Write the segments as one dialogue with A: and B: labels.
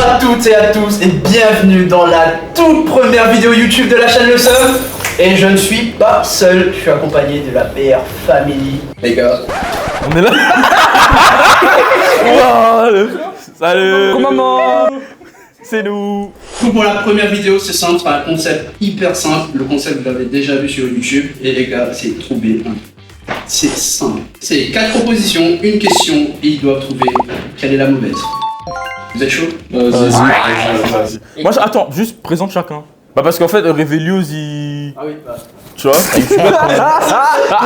A: à toutes et à tous et bienvenue dans la toute première vidéo YouTube de la chaîne Le Seum. Et je ne suis pas seul, je suis accompagné de la BR Family. Les gars,
B: on est là. Wow, salut.
C: Coucou maman.
B: C'est nous.
A: Pour la première vidéo, c'est simple, c'est un concept hyper simple. Le concept, vous l'avez déjà vu sur YouTube. Et les gars, c'est trop bien. C'est simple. C'est 4 propositions, une question, et ils doivent trouver quelle est la mauvaise. Vous êtes chaud?
B: Vas-y. Moi, attends, juste présente chacun. Bah parce qu'en fait, Revelius, il...
A: Ah oui, bah...
B: Tu vois, un youtubeur quand même.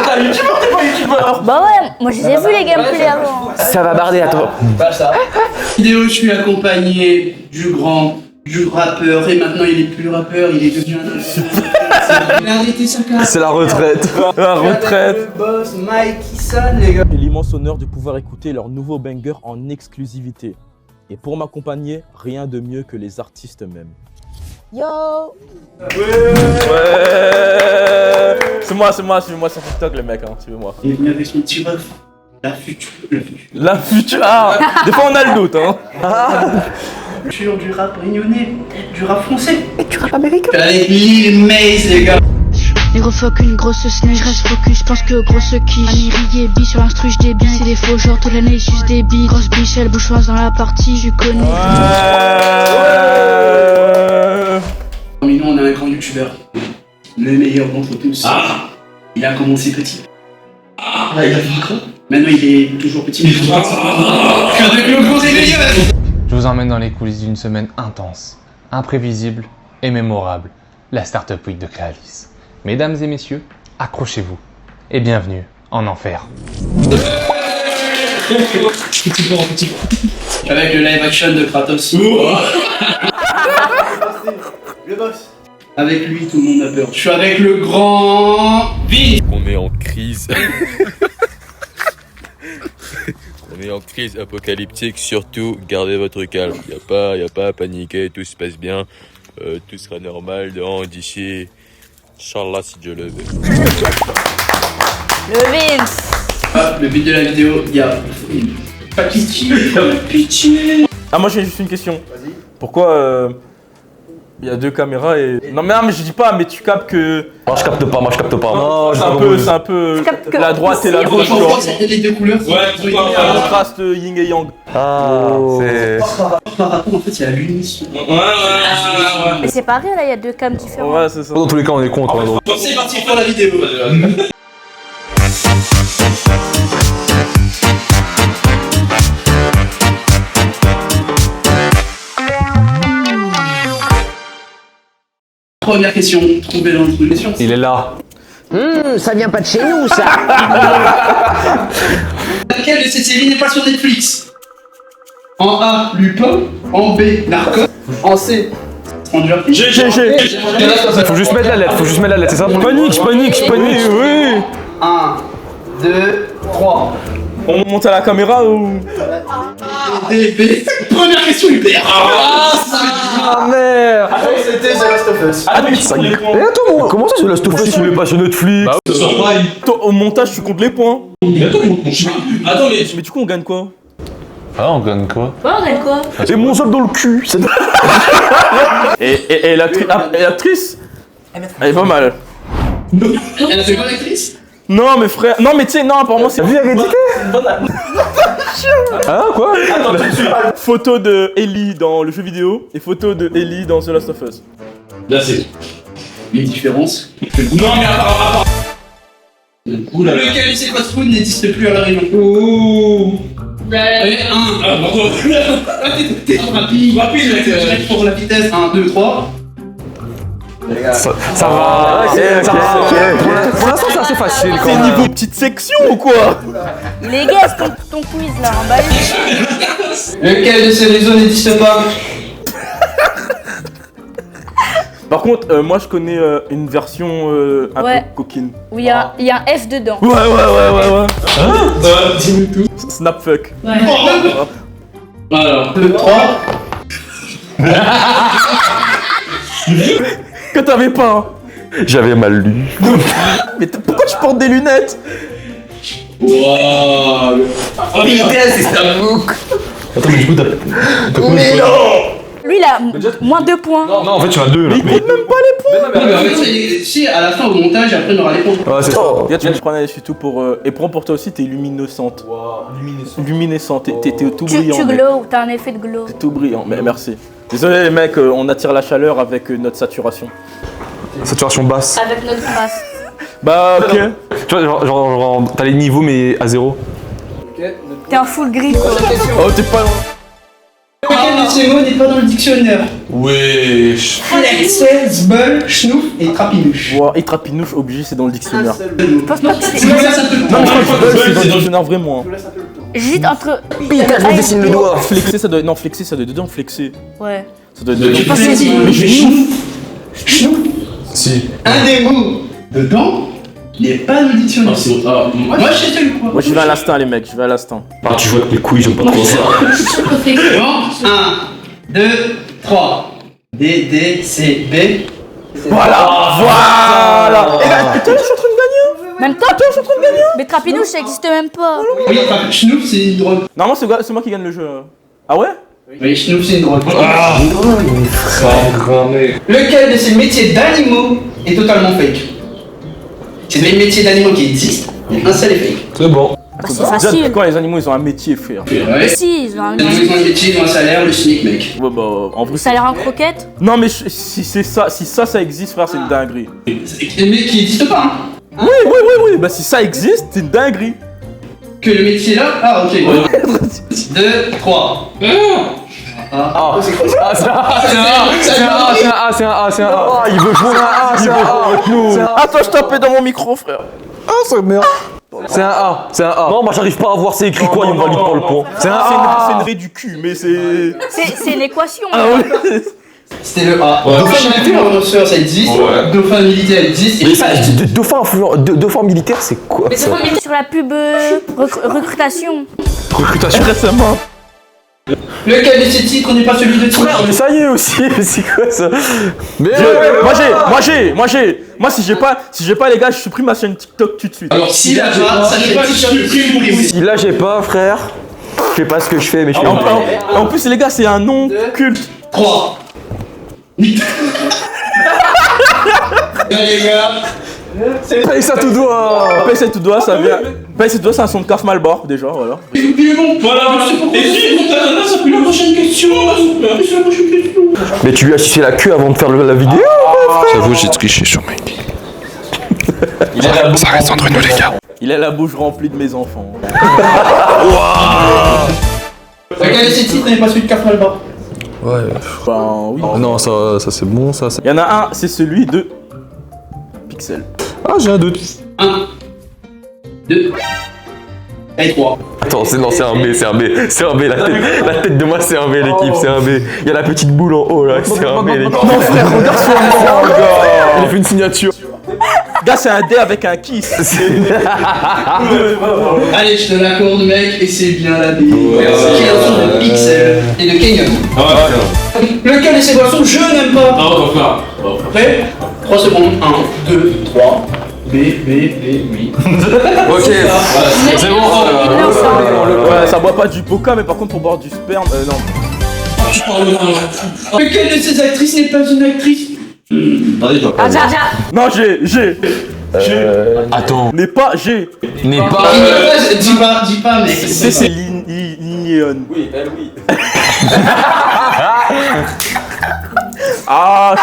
A: T'es un youtubeur, t'es pas un youtubeur.
D: Bah ouais, moi je les ai vus les gameplays avant.
C: Ça va barder à toi.
A: Pas ça. Vidéo, je suis accompagné du rappeur, et maintenant il est plus rappeur, il est devenu un... Il a arrêté sa carrière.
C: C'est la retraite.
B: La retraite.
A: Le boss Mikey San, les gars.
B: J'ai l'immense honneur de pouvoir écouter leur nouveau banger en exclusivité. Et pour m'accompagner, rien de mieux que les artistes eux-mêmes.
D: Yo.
B: Ouais. C'est moi sur TikTok les mecs, hein, suivez-moi.
A: Il est venu avec son petit ref. La future.
B: La future. Ah, des fois on a le doute, hein.
A: Futur du rap réunionnais, du rap français.
D: Et tu rap américain.
A: Avec Lil Maze, les gars.
E: Les gros fuck une grosse snake, je reste focus, je pense que grosse quiche. Amiri et bi sur l'instru, je débile. C'est des faux genre toute l'année, ils sucent des billes. Grosse biche, elle bouchoise dans la partie, je connais.
A: Parmi nous, on a un grand youtubeur. Le meilleur d'entre tous. Ah. Il a commencé petit. Ah, il a fait grand. Maintenant, il est toujours petit. Avec le gros et meilleur.
F: Je vous emmène dans les coulisses d'une semaine intense, imprévisible et mémorable. La Startup Week de Créalis. Mesdames et messieurs, accrochez-vous et bienvenue en enfer.
A: Avec le live action de Kratos. Le boss. Avec lui, tout le monde a peur. Je suis avec le grand Vin.
G: On est en crise. On est en crise apocalyptique, surtout gardez votre calme. Y a pas à paniquer, tout se passe bien. Tout sera normal d'ici. Inch'Allah si Dieu le veut.
D: Le Vince.
A: Ah, le but de la vidéo, il y a pas pitié.
B: Ah moi j'ai juste une question.
A: Vas-y.
B: Pourquoi il y a 2 caméras et... Non mais je dis pas, mais tu captes que...
C: Moi je capte pas. Non,
B: C'est un peu
D: capte que-
B: la droite et la
D: Si,
B: gauche, tu
A: Je
B: vois.
A: pense qu'il y a les deux couleurs.
B: Ouais, pourquoi un contraste yin et yang.
C: Ah, c'est...
A: Par rapport, en fait, il y a l'unisson.
D: Mais c'est pareil là, il y a 2 cams différents.
B: Ouais, c'est ça.
C: Dans tous les cas, on est contre. hein, donc.
A: C'est parti pour la vidéo. Première question, trouvez l'introduction.
C: Il est là.
H: Ça vient pas de chez nous, ça.
A: Laquelle de ces séries n'est pas sur Netflix? En A, Lupin. En B, Narcos. En C, Stranger Things.
C: Faut juste mettre la lettre, c'est ça?
B: Je panique. Oui.
A: 1, 2, 3.
B: On monte à la caméra ou...
A: D, B. Première question, Hubert.
C: Ah merde.
A: C'était The Last of Us.
B: Ah mais tu comptes les points.
C: Et attends, comment ça, c'est Last of Us, il est pas sur Netflix?
B: Toi, au montage, tu comptes les points.
G: Attends mais...
B: Mais du coup, on gagne quoi?
F: Ah, on gagne quoi?
D: Ouais, on gagne quoi?
C: C'est mon seul dans le cul.
B: Et l'actrice, elle est pas mal.
A: Elle a fait quoi, l'actrice?
B: Non mais frère, non mais tu sais, non apparemment c'est...
C: Vie hérédité. Hein, quoi?
B: Photo de Ellie dans le jeu vidéo et photo de Ellie dans The Last of Us.
G: Là c'est...
A: Les différences.
G: Non mais apparemment...
A: Lequel de ces fast-food n'existe plus à La Réunion? Allez, 1.
G: Ah bravo.
A: T'es trop rapide. Direct pour la vitesse. 1, 2, 3.
C: Ça va. Ça va. Pour l'instant, c'est assez facile quand
B: C'est
C: même.
B: niveau petite section ou quoi?
D: Les gars, est-ce ton quiz là, en bas.
A: Lequel de ces réseaux n'existe pas?
B: Par contre, moi je connais une version un
D: Ouais.
B: peu coquine.
D: Où il y a un F dedans.
B: Ouais.
G: Dis-nous tout.
B: Snapfuck.
D: Ouais.
A: Alors, 2, 3.
B: Que t'avais pas, hein.
C: J'avais mal lu.
B: Mais pourquoi tu portes des lunettes?
G: Waouh.
A: Putain, c'est Stamouk.
C: Attends, mais du coup, t'as...
A: Mais non.
D: Lui, il a moins 2 points.
C: Non, en fait, tu as 2 là.
B: Mais il compte même pas les points.
A: Non, mais en fait, si à la fin au montage, après on aura les points.
C: Ouais, c'est ça.
B: Regarde, tu viens de prendre un tout pour. Et prends pour toi aussi, t'es luminescente. Luminescente, t'es tout brillant.
D: Tu
B: mec.
D: glow, t'as un effet de glow.
B: T'es tout brillant, mais merci. Désolé les mecs, on attire la chaleur avec notre saturation.
C: Saturation basse.
D: Avec notre face.
B: Bah ok.
C: Tu vois, genre t'as les niveaux mais à 0.
D: T'es un full gris quoi.
B: Oh t'es pas loin.
A: Lequel de ces mots n'est pas dans le dictionnaire?
G: Wesh.
A: Flex, Zbeul, Schnouf et Trapinouche.
B: Wow, et trapinouche obligé, c'est dans le dictionnaire.
D: Je pense pas que c'est.
A: Je vous laisse un peu de temps.
B: Non, je crois que c'est dans le dictionnaire vraiment.
D: J'hésite entre.
C: Putain, je me dessine le doigt.
B: Flexer, ça doit être. Non, flexer, ça doit être dedans, flexer.
D: Ouais.
B: Ça doit être
A: Je
B: dedans.
A: pense que c'est Schnouf.
G: Si.
A: Un des mots dedans n'est pas dans le dictionnaire. Moi je sais le quoi.
B: Moi je vais à l'instinct les mecs, je vais à l'instinct.
C: Ah, tu joues avec les couilles, j'aime pas trop ça.
A: Bon, 1, 2, 3. D, D, C, B.
B: Voilà. Et là, putain, je suis en train de gagner.
D: Même toi, je suis en train de gagner. Mais Trapinouche, ça existe même pas.
A: Oui, enfin, Schnouf c'est une drogue.
B: Normalement, c'est moi qui gagne le jeu. Ah ouais?
A: Oui, Schnouf c'est une drogue.
G: Cramé.
A: Lequel de ces métiers d'animaux est totalement fake? C'est des métiers d'animaux qui existent, mais un seul est fake.
C: C'est bon.
D: Bah, c'est facile.
B: Quand les animaux ils ont un métier, frère.
A: Ouais.
D: Si, ils ont un
A: Les animaux ils ont un métier, ils ont un salaire, le SMIC mec.
B: Ouais, bah, en vrai.
D: Ça a l'air en croquette.
B: Non, mais si c'est ça, si ça existe, frère, c'est une dinguerie.
A: Mais qui n'existe pas, hein.
B: Oui. Bah, si ça existe, c'est une dinguerie.
A: Que le métier là? Ah, ok. 2, 3.
C: Ah, c'est un A. Il veut jouer un A, c'est un A avec nous.
B: Attends, je tapais dans mon micro, frère.
C: Ah, c'est merde. C'est un A, c'est un A. Non, moi j'arrive pas à voir c'est écrit quoi, il me valide pas le point. C'est un A.
B: C'est une raie du cul, mais c'est.
D: C'est l'équation.
B: Ah ouais.
A: C'était le A. Dauphin influenceur, ça existe. Dauphin militaire existe.
C: Mais ça, dauphin militaire, c'est quoi ça?
D: Sur la pub recrutation.
C: Recrutation
B: Récemment.
A: Lequel de ces titres n'est pas celui de titre?
C: Mais ça y est aussi, c'est quoi ça? Mais
B: Moi si j'ai pas les gars, je supprime ma chaîne TikTok tout de suite.
A: Alors si là pas, ça fait pas supprimer.
C: si là j'ai pas, frère, je sais pas ce que je fais, mais je fais.
B: En plus les gars, c'est un nom culte.
A: 3. Les gars.
C: Paye ça tout doigt.
B: Paye ça tout doigt, ça vient. Paye ça tout doigt, c'est un son de CAF Malbord déjà, voilà.
A: Voilà. Et si, ça fait la prochaine question.
C: Mais tu lui as sucé la queue avant de faire la vidéo?
G: J'avoue, j'ai triché sur mec. Ça reste entre nous, les gars.
B: Il a la bouche remplie de mes enfants.
A: Lequel de ces titres n'est pas celui de CAF Malbord?
C: Ouais.
B: Ben oui.
C: Non, ça c'est bon, ça.
B: Il y en a un, c'est celui de Pixel.
C: Ah, j'ai un doute.
A: 1, 2 et 3.
C: Attends, c'est un B, c'est un B. C'est un B, la tête de moi, c'est un B, l'équipe, c'est un B. Il y a la petite boule en haut, là, c'est un B, l'équipe.
B: Non frère, regarde sur moi,
C: Il a fait une signature.
B: gars, c'est un D avec un kiss.
A: Allez, je te l'accorde, mec, et c'est bien la B. Qui est un son de Pixel et de Kenyon. Lequel de ces boissons je n'aime pas? Prêt? 3 secondes. 1, 2, 3. B, oui.
C: Ok, c'est bon.
B: Ouais, ça boit pas du coca, mais par contre pour boire du sperme, non.
A: Lequel de ces actrices n'est pas une actrice?
B: Non, j'ai.
C: Attends.
B: N'est pas, j'ai.
C: N'est pas.
A: Dis pas, mec.
B: C'est Lignéon. Oui, elle, oui. Ah,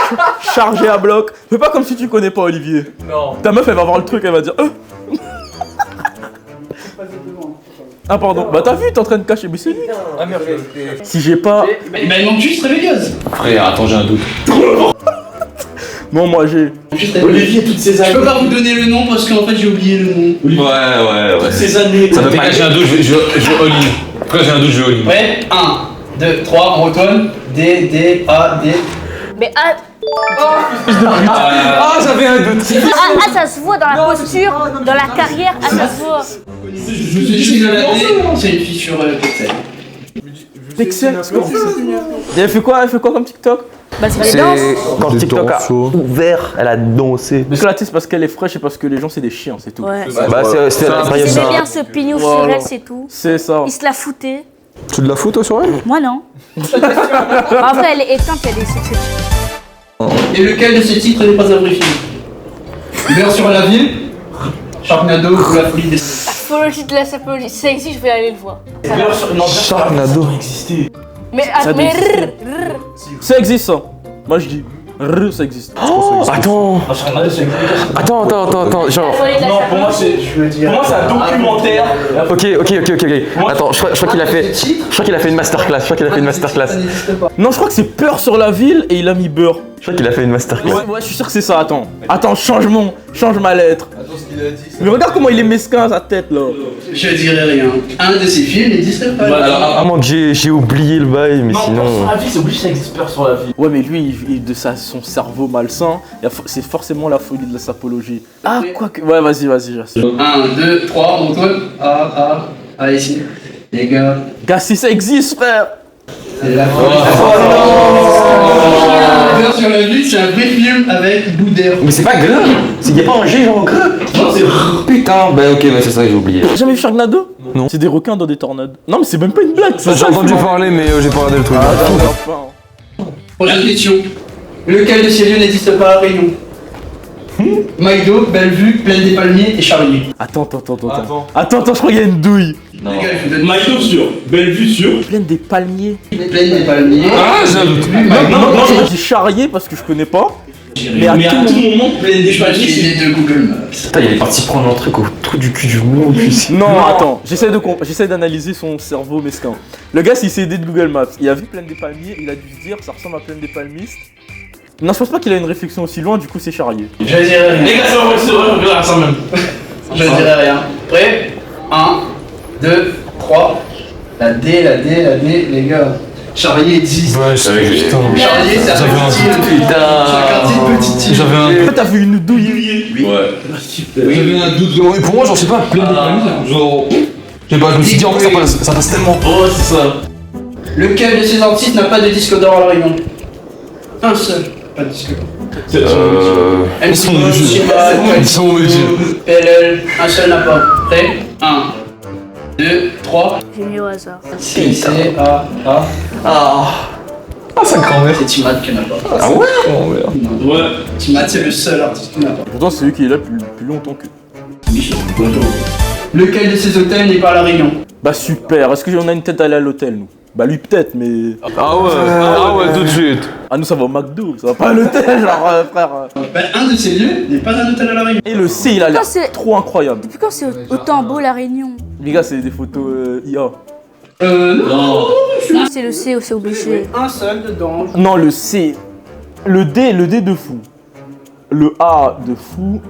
B: chargé à bloc. Fais pas comme si tu connais pas Olivier. Non. Ta meuf, elle va voir le truc, elle va dire. Ah, pardon. Bah, t'as vu, t'es en train de cacher, mais c'est lui. Ah, merde. Si j'ai pas.
A: Bah, il manque juste Réveilleuse.
C: Frère, attends, j'ai un doute.
B: Non, moi j'ai.
A: Olivier, toutes ces années. Je peux pas vous donner le nom parce qu'en fait, j'ai oublié le nom.
C: Ouais.
A: Toutes ces années.
C: Ça veut pas. J'ai un doute, je vais all-in. Après, j'ai un doute, je vais all-in.
A: Ouais, 1, 2, 3, on retourne. D, A, D.
D: Mais
C: Ah, j'avais un doute.
D: ça se voit dans la posture, dans la carrière, ça se voit.
A: Je suis de la D, c'est une fille sur Pixel.
B: Pixel. Elle fait quoi comme TikTok?
D: Bah, c'est les danses.
C: Quand TikTok a ouvert, elle a dansé.
B: Mais là, c'est parce qu'elle est fraîche et parce que les gens, c'est des chiens, c'est tout.
D: Ouais.
C: Bah, c'est la période
D: Ils
C: ça.
D: aimaient bien ce pignon sur elle, c'est tout.
B: C'est ça.
D: Ils se la foutaient.
C: Tu de la fous toi sur elle?
D: Moi non. En vrai, elle est éteinte, elle est sexy.
A: Et lequel de ces titres n'est pas un vrai film? Beurre sur la ville, Sharknado ou La folie des...
D: Apologie de la sapologie. Si ça existe, je vais aller le voir.
C: Sharknado.
D: Mais,
B: Ça
D: mais
B: doit Ça existe ça. Moi je dis. Ça existe. Je pense que ça existe.
C: Attends, genre.
B: Non, pour moi c'est un documentaire.
C: Ok. Attends, je crois qu'il a fait une masterclass.
B: Non, je crois que c'est Peur sur la ville et il a mis beurre.
C: Je crois qu'il a fait une masterclass.
B: Ouais, je suis sûr que c'est ça. Attends, change ma lettre.
A: Attends ce qu'il a dit.
B: Mais regarde comment il est mesquin sa tête là.
A: Je dirais rien. Un de ces films n'existe pas.
C: À moins que j'ai oublié le bail, mais sinon.
B: Peur sur la vie, c'est obligé que ça existe Peur sur la vie. Ouais, mais lui, son cerveau malsain, c'est forcément la folie de la sapologie. Ah, quoi que. Ouais, vas-y.
A: 1, 2, 3, Antoine. Ah, ici. Les gars.
B: Gars, si ça existe, frère.
A: C'est la folie. Beurre sur la ville, c'est un vrai film avec Boudère.
C: Mais c'est pas grave. Il y a pas un G genre grave.
A: Non, c'est
C: Putain, bah ok, c'est ça que j'ai oublié.
B: T'as jamais vu Sharknado? Non. C'est des requins dans des tornades. Non, mais c'est même pas une blague.
C: J'ai entendu parler, mais j'ai pas regardé le truc.
A: Prochaine question. Lequel de ces lieux n'existe pas à Réunion? Maïdo, Bellevue, Plaine des Palmiers et Charlier.
B: Attends, je crois qu'il y a une douille.
A: Les gars, je vous donne
I: Maïdo sûr, Bellevue sûr.
B: Plaine des Palmiers.
A: Plaine des Palmiers.
C: Ah, j'ai un doute.
B: Non, je dis Charrier parce que je connais pas. Mais à tout moment,
A: Plaine des Palmiers, c'est les deux Google Maps.
C: Putain, il est parti prendre un truc au trou du cul du monde.
B: Non, attends, j'essaie d'analyser son cerveau mesquin. Le gars, s'il s'est aidé de Google Maps, il a vu Plaine des Palmiers, il a dû se dire ça ressemble à Plaine des Palmistes. Non, je pense pas qu'il a une réflexion aussi loin, du coup c'est Charrier.
A: Je dirais rien.
I: Les gars, c'est vrai, on verra ça même.
A: Je dirais rien. Prêt? 1, 2, 3. La D, les gars. Charlier existe.
C: Ouais, je savais que putain.
A: Charlier, c'est un quartier de petite île.
C: J'avais un.
B: En fait, t'as vu une douille?
A: Oui.
C: Ouais. J'avais un doute. Et pour moi, genre, je sais pas, plein de palmiers. Genre. Je sais pas, je me suis dit en vrai, ça passe tellement.
I: Oh, c'est ça.
A: Lequel de ces artistes n'a pas de disque d'or à la Réunion? Un seul. Pas de disque d'or.
C: Ils sont obligés.
A: PLL, un seul n'a pas. Prêt? 1, 2, 3.
D: J'ai mis au hasard.
A: C, A.
C: Ah, sa grand-mère.
A: C'est Timad qui n'a pas.
C: Ah ouais? Grand-mère.
I: Ouais.
A: Timad, c'est le seul artiste qui n'a pas.
B: Pourtant, c'est lui qui est là plus longtemps que.
A: Michel, bonjour. Lequel de ces hôtels n'est pas à la Réunion?
B: Bah super, est-ce qu'on a une tête à aller à l'hôtel nous? Bah lui peut-être, mais.
C: Ah ouais, tout de suite.
B: Ah nous ça va au McDo, ça va pas à l'hôtel, genre frère.
A: Bah, un de ces lieux n'est pas un hôtel à la Réunion.
B: Et le C il a l'air
D: Putain, c'est-
B: trop incroyable.
D: Depuis quand c'est autant beau la Réunion?
B: Les gars, c'est des photos IA.
A: Non.
D: Non, c'est le C, c'est obligé.
A: Un seul dedans.
B: Non, le C. Le D de fou. Le A de fou.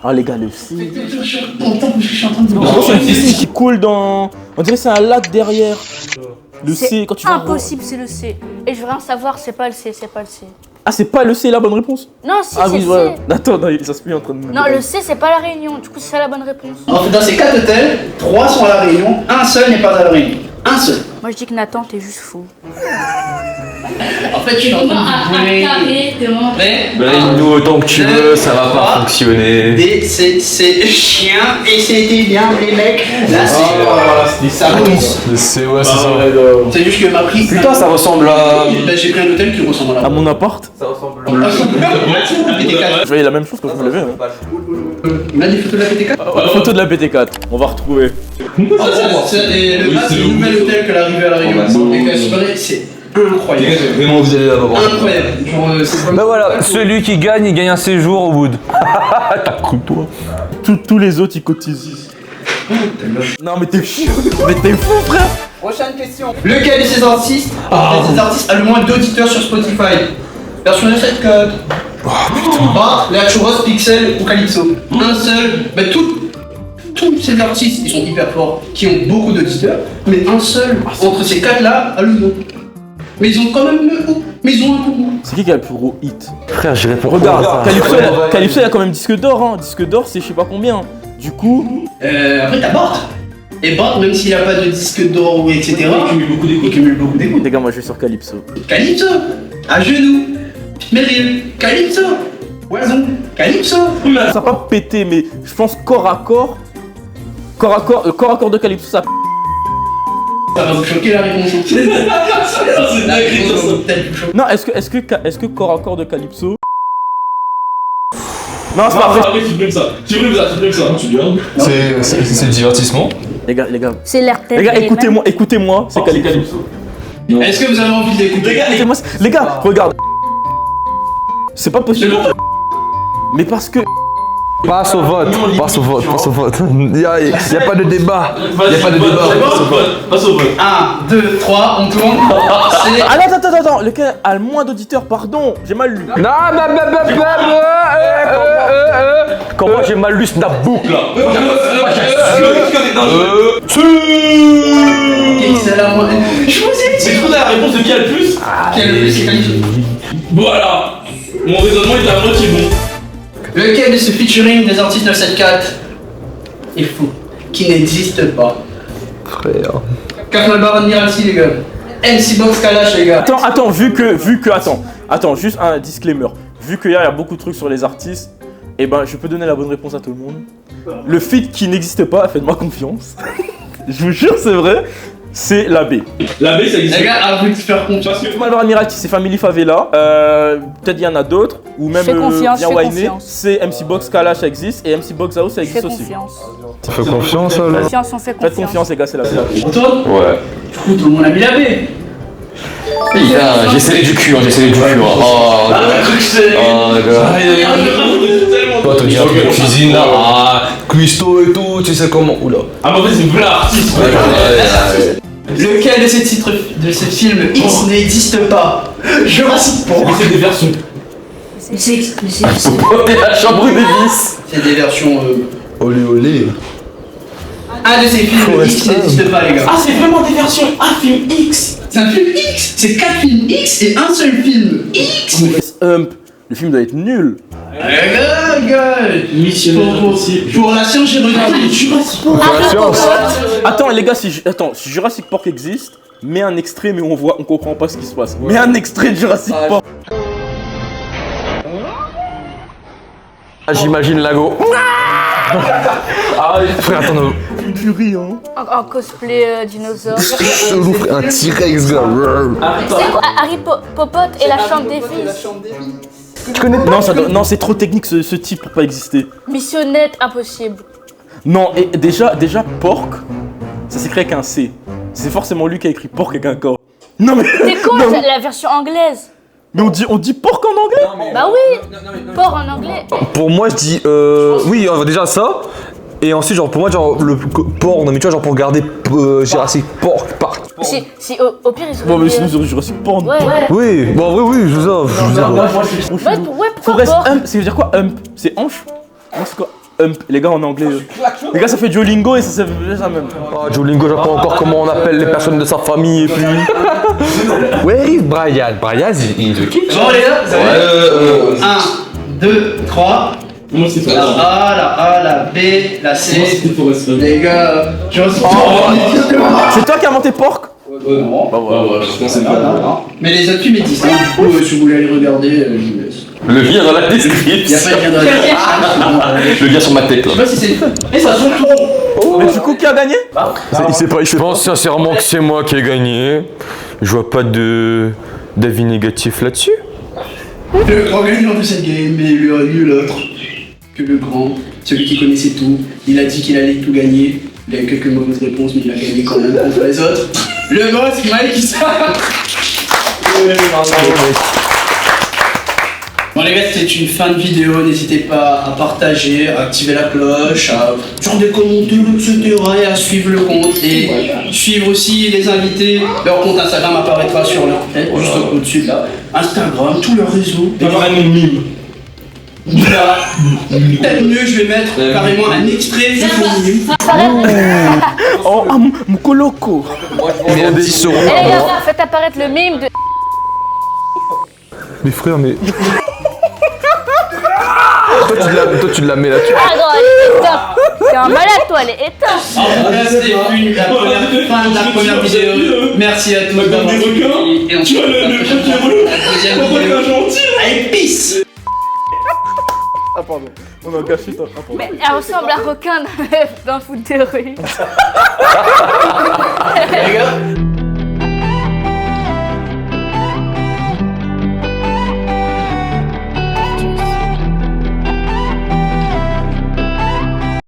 B: Ah les gars, le C.
A: Je suis content parce que je suis en train de
B: Non, c'est une piscine qui coule dans. On dirait que c'est un lac derrière. Le C,
D: C'est
B: quand tu vas.
D: impossible, c'est le C. Et je veux rien savoir, c'est pas le C, c'est pas le C.
B: Ah, c'est pas le C la bonne réponse?
D: Non, si,
B: Ah
D: c'est
B: oui,
D: le
B: ouais.
D: C.
B: Attends, non, ça se met en train de me.
D: Non, le C, c'est pas la Réunion. Du coup, c'est ça la bonne réponse.
A: En fait, dans ces 4 hôtels, 3 sont à la Réunion, un seul n'est pas à la Réunion. Un seul.
D: Moi, je dis que Nathan, t'es juste fou.
A: En fait, je suis en train de vous Prêt?
C: Nous autant que tu veux, ça va pas fonctionner.
A: D, c'est chien et c'était bien les mecs. Là, c'est ça réponse.
C: C'est ouais, c'est ça.
A: C'est juste que m'a pris.
C: Putain, ça ressemble à.
A: Bah, j'ai pris un hôtel qui ressemble à la
B: À mon appart?
A: PT4.
B: Je voyais la même chose quand je me levais. Hein.
A: On a des photos de la PT4?
B: La photo de la PT4, on va retrouver.
A: Le bas, c'est le nouvel hôtel que l'arrivée à la Réunion. Et que c'est incroyable.
C: Vraiment, vous allez là-bas.
A: Incroyable. Genre, c'est
C: Bah voilà, celui qui gagne, il gagne un séjour au bout de. T'as cru toi.
B: Tous les autres ils cotisent. Non mais t'es fou. Mais t'es fou frère.
A: Prochaine question. Lequel de ces artistes a le moins d'auditeurs sur Spotify? Version de cette code. Bart, Léa Churros, Pixel ou Calypso? Un seul. Bah tous ces artistes, ils sont hyper forts, qui ont beaucoup d'auditeurs, mais un seul entre ces 4 là a le nom. Mais ils ont quand même le haut. Mais ils ont un nom.
B: C'est qui a le plus gros hit?
C: Frère, j'irai pas.
B: Regarde, Calypso il a quand même disque d'or hein. Disque d'or c'est je sais pas combien. Du coup.
A: Après t'as Bart. Et Bart, même s'il a pas de disque d'or ou etc., il cumule beaucoup d'écoutes.
B: Les gars, moi je vais sur Calypso.
A: Calypso, à genoux, Meryl, Calypso, Oison, Calypso.
B: Ça va pas péter, mais je pense corps à corps de Calypso ça.
A: Ça va vous choquer la réponse. Hein.
I: C'est dingue, ça.
B: Non, est-ce que corps à corps de Calypso. Non, c'est pas vrai.
I: Arrête, supprime ça. Supprime ça. Tu gardes.
C: C'est le divertissement.
B: Les gars.
D: C'est l'air
B: Les gars, écoutez-moi, c'est Calypso.
A: Est-ce que vous avez envie d'écouter?
B: Écoutez-moi, les gars, regarde. C'est pas possible. Mais parce que.
C: Passe au vote. Il y a pas de débat.
I: Passe au vote.
A: 1, 2, 3, on tourne. C'est...
B: Attends, lequel a le moins d'auditeurs, pardon, j'ai mal lu.
C: Non, comment j'ai mal lu cette boucle là?
A: C'est la moindre. Je vous ai dit.
I: C'est trop la réponse de qui a le plus?
A: Qui a le plus, c'est Calypso.
I: Voilà. Mon raisonnement est à moitié bon.
A: Lequel de ce featuring des artistes 974 est fou? Qui n'existe pas?
C: Frère.
A: Carl Baron Miralsi, les gars. MC Box Kalash, les gars.
B: Attends, vu que, attends, juste un disclaimer. Vu qu'il y a beaucoup de trucs sur les artistes, eh ben, je peux donner la bonne réponse à tout le monde. Le feat qui n'existe pas, faites-moi confiance. Je vous jure, c'est vrai. C'est la B.
I: La B, ça existe.
A: Les gars, à vous de faire confiance.
B: Malvar Admiralty, c'est Family Favela. Peut-être il y en a d'autres. Ou même
D: Fais confiance,
B: Bien
D: fais
B: Wayne.
D: confiance.
B: C'est MC Box Kalash, ça existe. Et MC Box House, ça
D: Fais
B: existe aussi.
D: confiance.
C: Ça fait confiance alors.
D: Confiance, on fait
B: Faites confiance, les gars, c'est la B.
A: On tourne?
C: Ouais.
A: Du coup, tout le monde a mis la B.
C: Putain, j'ai scellé du cul. Oh,
A: Ah,
C: toi, t'as dit un truc de cuisine là. Ah, cuistot et tout, tu sais comment. Oula.
I: Ah, mais en fait, c'est une vraie artiste.
A: Lequel de ces titres de ce film X n'existe pas? Jurassic Park.
I: C'est des versions.
C: La chambre des vis.
A: C'est des versions.
C: Olé.
A: Un de ces films X n'existe pas, les gars.
I: Ah, c'est vraiment des versions. Un film X.
A: C'est un film X. C'est 4 films X et un seul film X.
B: Hump. Le film doit être nul.
A: Les gars.
I: Mission Impossible.
A: Pour la science, j'ai regardé Jurassic Park.
B: Attends, les gars, si Jurassic Park existe, mets un extrait, mais on comprend pas ce qui se passe. Mets un extrait de Jurassic Park.
C: Ah, j'imagine Lago. Ah, frère, attends,
B: Une furie, hein.
D: En cosplay dinosaure.
C: chelou, frère, un T-Rex, gars.
D: C'est quoi Harry Popote et la chambre des fils?
C: Tu connais
B: Non, c'est trop technique ce type pour pas exister.
D: Missionnette, impossible.
B: Non, et déjà porc, ça s'écrit avec un C. C'est forcément lui qui a écrit porc avec un K. Non mais.
D: T'es con,
B: non,
D: c'est la version anglaise.
B: Mais on dit porc en anglais.
D: Bah oui, porc en anglais.
C: Pour moi, je dis. Oui, déjà ça. Et ensuite, genre, pour moi, genre, le porc, non mais tu vois, genre, pour regarder Jurassic Park.
D: Si au pire, ils
B: Bon, mais
D: auraient
B: sinon, c'est Jurassic Park.
D: Ouais.
C: Oui, bon, oui, je vous ai.
B: Moi, je suis trop chelou.
D: Ouais, pourquoi
B: Forest
D: porc?
B: hump, ça veut dire quoi hump? C'est hanche? Non, c'est quoi? Hump, les gars en anglais. Les gars, ça fait Duolingo et ça fait ça même.
C: Ah, Duolingo, j'apprends encore comment on appelle les personnes de sa famille et puis. Where is Brian? Brian, il est de qui?
A: Bon, les gars, vous avez 1, 2, 3.
I: Moi, c'est
A: La
I: Forest.
A: A, la A, la B, la
I: Moi,
A: C.
I: c'était Forest.
A: Les gars, Jurassic Park.
B: C'est toi qui as inventé porc?
A: Non.
I: Bah voilà, je pensais pas.
A: Mais les autres films existent. Du coup, si vous voulez aller regarder, je vous laisse.
C: Le lien dans la
A: Il n'y a
C: description.
A: pas de lien dans la description.
C: Le lien sur ma tête là.
A: Je sais pas si c'est. Et ça tourne trop.
B: Mais du coup, qui a gagné?
C: Il sait pas, je pense sincèrement que c'est moi qui ai gagné. Je vois pas d'avis négatif là-dessus.
A: Le grand gagnant de cette game est nul autre que le grand, celui qui connaissait tout. Il a dit qu'il allait tout gagner. Il a eu quelques mauvaises réponses, mais il a gagné quand même contre les autres. Le boss, Mike Issa. Bon les gars, c'était une fin de vidéo, n'hésitez pas à partager, à activer la cloche, à faire des commentaires, etc. et à suivre le compte et suivre aussi les invités. Leur compte Instagram apparaîtra sur leur tête, juste au-dessus de là. Instagram, tous leurs réseaux.
I: Il y aura un mime.
A: Là, peut-être mieux, je vais mettre carrément un extrait de mon mime.
B: Oh, mon coloco.
C: Mais 10 euros.
D: Eh les gars, faites apparaître le mime de.
C: Mais frère, mais. Toi, tu la mets là-dessus.
D: Ah non, elle est éteinte. T'es un malade, toi, elle est éteinte.
A: En tout cas, c'était la fin de la première vidéo. Merci à tous d'avoir suivi. Et on se retrouve la prochaine fois pour la deuxième vidéo. Allez, peace!
B: Ah pardon, on a gâché ta... Ah, pardon.
D: Mais elle ressemble à requin d'un foot de rue.
A: Les gars,